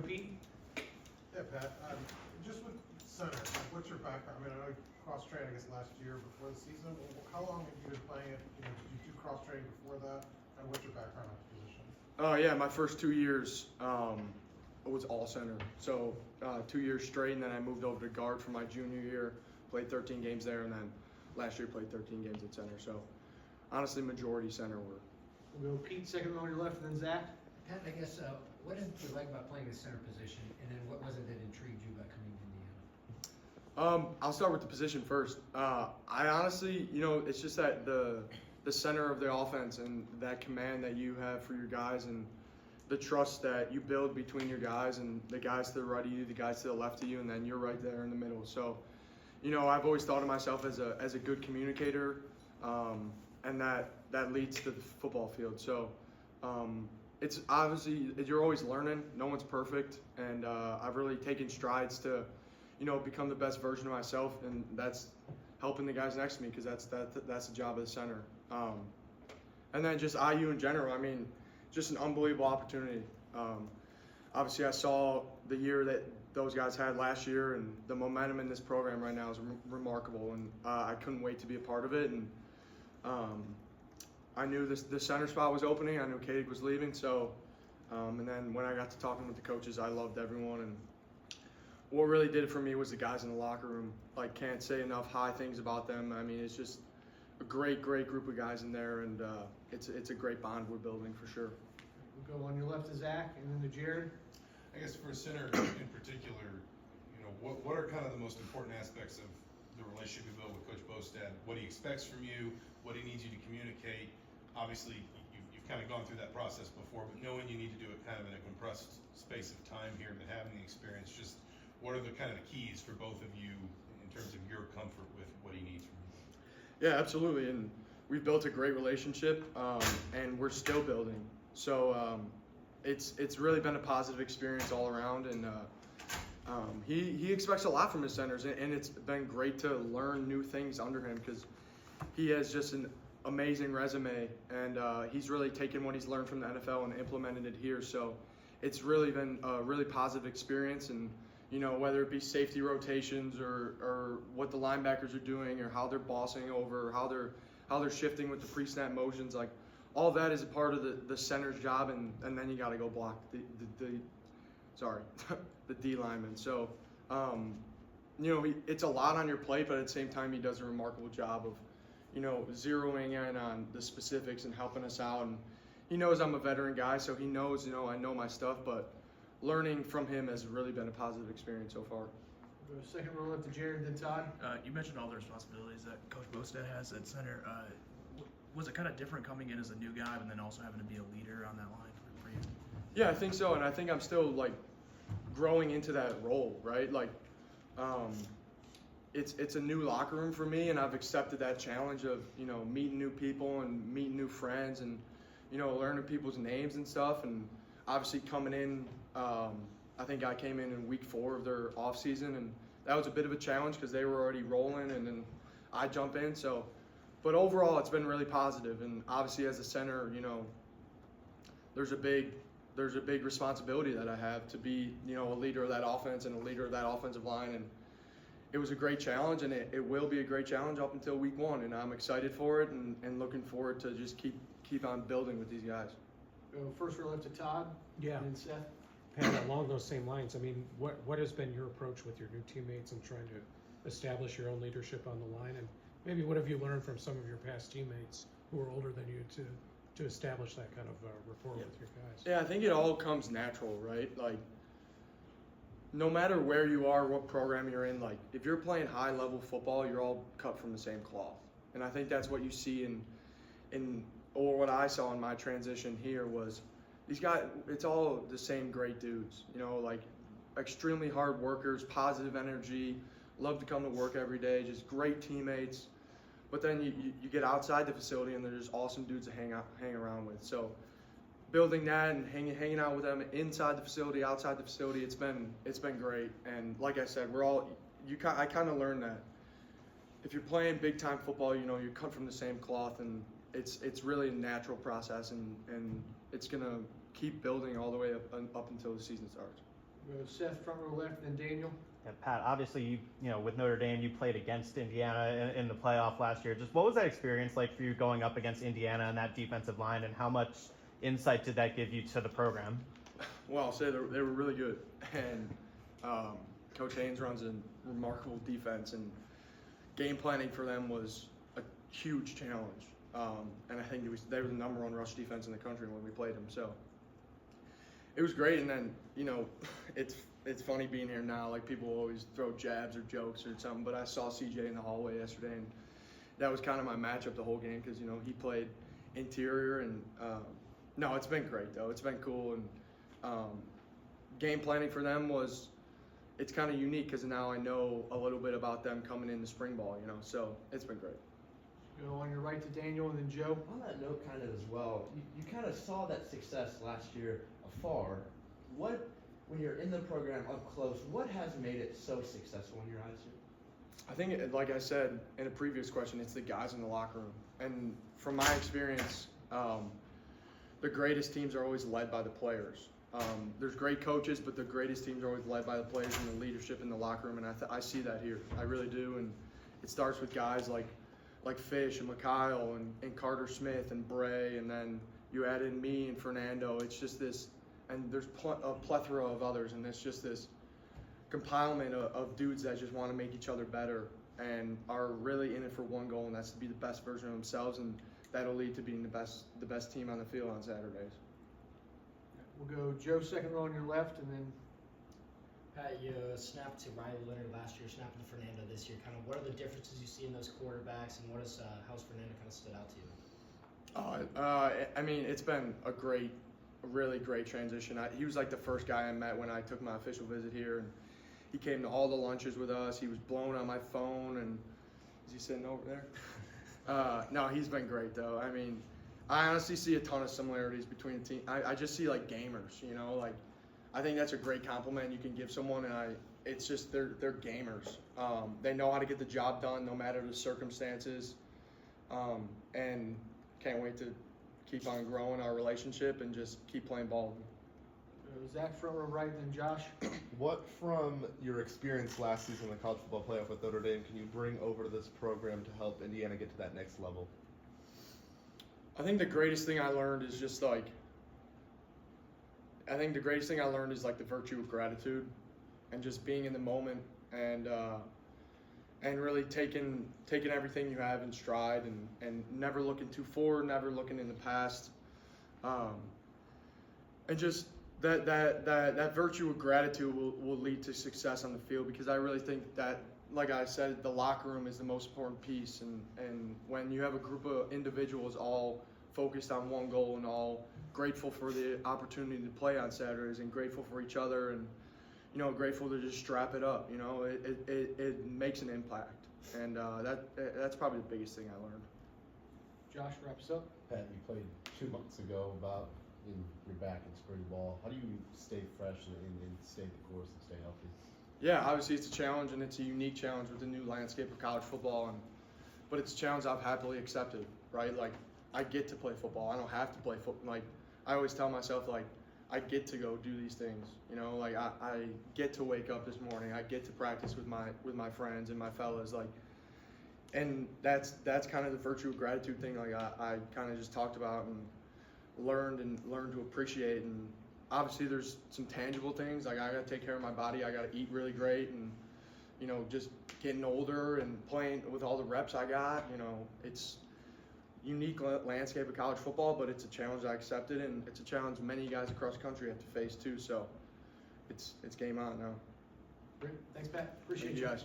Pete. Yeah, Pat, just with center, like, what's your background? I mean, I know you cross-trained, I guess, last year before the season. How long have you been playing it? You know, did you do cross-training before that? And what's your background at the position? Oh yeah, my first 2 years was all center. So 2 years straight, and then I moved over to guard for my junior year. Played 13 games there, and then last year played 13 games at center. So honestly, majority center work. We'll go Pete, second on your left, and then Zach. Pat, I guess, what did you like about playing the center position, and then what was it that intrigued you about coming to Indiana? I'll start with the position first. I honestly, it's just that the center of the offense and that command that you have for your guys and the trust that you build between your guys and the guys to the right of you, the guys to the left of you, and then you're right there in the middle. So, I've always thought of myself as a good communicator, and that leads to the football field. So, it's obviously, you're always learning. No one's perfect, and I've really taken strides to, become the best version of myself, and that's helping the guys next to me because that's the job of the center. And then just IU in general. I mean, just an unbelievable opportunity. Obviously, I saw the year that those guys had last year, and the momentum in this program right now is remarkable, and I couldn't wait to be a part of it. And I knew the center spot was opening. I knew Katie was leaving. So, and then when I got to talking with the coaches, I loved everyone. And what really did it for me was the guys in the locker room. Like, can't say enough high things about them. I mean, it's just a great group of guys in there, and it's a great bond we're building for sure. We'll go on your left to Zach, and then to Jared. I guess for a center in particular, what are kind of the most important aspects of the relationship you build with Coach Bostad? What he expects from you, what he needs you to communicate. Obviously, you've kind of gone through that process before, but knowing you need to do it kind of in a compressed space of time here, but having the experience, just what are the kind of the keys for both of you in terms of your comfort with what he needs from you? Yeah, absolutely. And we've built a great relationship, and we're still building. So it's really been a positive experience all around, and he expects a lot from his centers, and it's been great to learn new things under him because he has just an amazing resume, and he's really taken what he's learned from the NFL and implemented it here. So it's really been a really positive experience, and whether it be safety rotations or what the linebackers are doing or how they're bossing over, how they're shifting with the pre-snap motions, like all that is a part of the center's job, and then you got to go block the D lineman. So it's a lot on your plate, but at the same time he does a remarkable job of zeroing in on the specifics and helping us out. And he knows I'm a veteran guy, so he knows I know my stuff, but learning from him has really been a positive experience so far. We'll go second row left to Jared, then Todd. You mentioned all the responsibilities that Coach Bostad has at center. Was it kind of different coming in as a new guy and then also having to be a leader on that line for you? Yeah, I think so, and I think I'm still growing into that role, right? It's a new locker room for me, and I've accepted that challenge of meeting new people and meeting new friends and learning people's names and stuff. And obviously coming in, I think I came in week 4 of their off season, and that was a bit of a challenge because they were already rolling, and then I jump in. So, but overall, it's been really positive. And obviously, as a center, there's a big responsibility that I have to be a leader of that offense and a leader of that offensive line. And it was a great challenge, and it will be a great challenge up until week 1. And I'm excited for it and looking forward to just keep on building with these guys. Go first row left to Todd. Yeah. And then Seth. Pat, along those same lines, I mean, what has been your approach with your new teammates and trying to establish your own leadership on the line? And maybe what have you learned from some of your past teammates who are older than you to establish that kind of rapport with your guys? Yeah, I think it all comes natural, right? No matter where you are, what program you're in, if you're playing high-level football, you're all cut from the same cloth. And I think that's what you see or what I saw in my transition here was these guys, it's all the same great dudes, extremely hard workers, positive energy, love to come to work every day, just great teammates. But then you get outside the facility and they're just awesome dudes to hang around with. So building that and hanging out with them inside the facility, outside the facility, it's been great. And like I said, I kind of learned that if you're playing big time football, you're cut from the same cloth, and it's really a natural process, and it's gonna keep building all the way up until the season starts. We'll go Seth, front row left, and then Daniel. Yeah, Pat, obviously you know with Notre Dame you played against Indiana in the playoff last year. Just what was that experience like for you going up against Indiana and that defensive line, and how much insight did that give you to the program? Well, I'll say they were really good, and Coach Haynes runs a remarkable defense, and game planning for them was a huge challenge. And I think they were the #1 rush defense in the country when we played them. So it was great. And then it's funny being here now. Like people always throw jabs or jokes or something, but I saw CJ in the hallway yesterday, and that was kind of my matchup the whole game because he played interior. And no, it's been great though. It's been cool, and game planning for them it's kind of unique because now I know a little bit about them coming into spring ball. So it's been great. Go on your right to Daniel, and then Joe. On that note, kind of as well, you kind of saw that success last year afar. When you're in the program up close, what has made it so successful in your eyes here? I think, like I said in a previous question, it's the guys in the locker room. And from my experience, the greatest teams are always led by the players. There's great coaches, but the greatest teams are always led by the players and the leadership in the locker room. And I see that here. I really do. And it starts with guys like Fish and Mikhail and Carter Smith and Bray, and then you add in me and Fernando. It's just this, and there's a plethora of others, and it's just this compilement of dudes that just want to make each other better and are really in it for one goal, and that's to be the best version of themselves, and that'll lead to being the best team on the field on Saturdays. We'll go Joe, second row on your left, and then Pat, you snapped to Riley Leonard last year, snapping to Fernando this year. Kind of, what are the differences you see in those quarterbacks, and how's Fernando kind of stood out to you? I mean, it's been a really great transition. He was like the first guy I met when I took my official visit here, and he came to all the lunches with us. He was blowing on my phone, and is he sitting over there? No, he's been great though. I mean, I honestly see a ton of similarities between the team. I just see like gamers, like. I think that's a great compliment you can give someone, and it's just they're gamers. They know how to get the job done no matter the circumstances, and can't wait to keep on growing our relationship and just keep playing ball. Zach, front row right, then Josh. What from your experience last season in the college football playoff with Notre Dame can you bring over to this program to help Indiana get to that next level? I think the greatest thing I learned is just like. I think the greatest thing I learned is like the virtue of gratitude, and just being in the moment, and really taking everything you have in stride, and never looking too forward, never looking in the past, and just that virtue of gratitude will lead to success on the field, because I really think that, like I said, the locker room is the most important piece, and when you have a group of individuals all focused on one goal and all grateful for the opportunity to play on Saturdays and grateful for each other and grateful to just strap it up, it makes an impact, and that's probably the biggest thing I learned. Josh, wrap us up. Pat, you played 2 months ago you're back in spring ball. How do you stay fresh and stay the course and stay healthy? Yeah, obviously it's a challenge, and it's a unique challenge with the new landscape of college football, but it's a challenge I've happily accepted, right? Like, I get to play football. I don't have to play football. Like, I always tell myself, like, I get to go do these things. Like I get to wake up this morning. I get to practice with my friends and my fellas. Like, and that's kind of the virtue of gratitude thing. Like I kind of just talked about and learned to appreciate. And obviously there's some tangible things. Like, I got to take care of my body. I got to eat really great. And just getting older and playing with all the reps I got. It's unique landscape of college football, but it's a challenge I accepted, and it's a challenge many guys across the country have to face too. So it's game on now. Great. Thanks, Pat. Appreciate Thank you guys.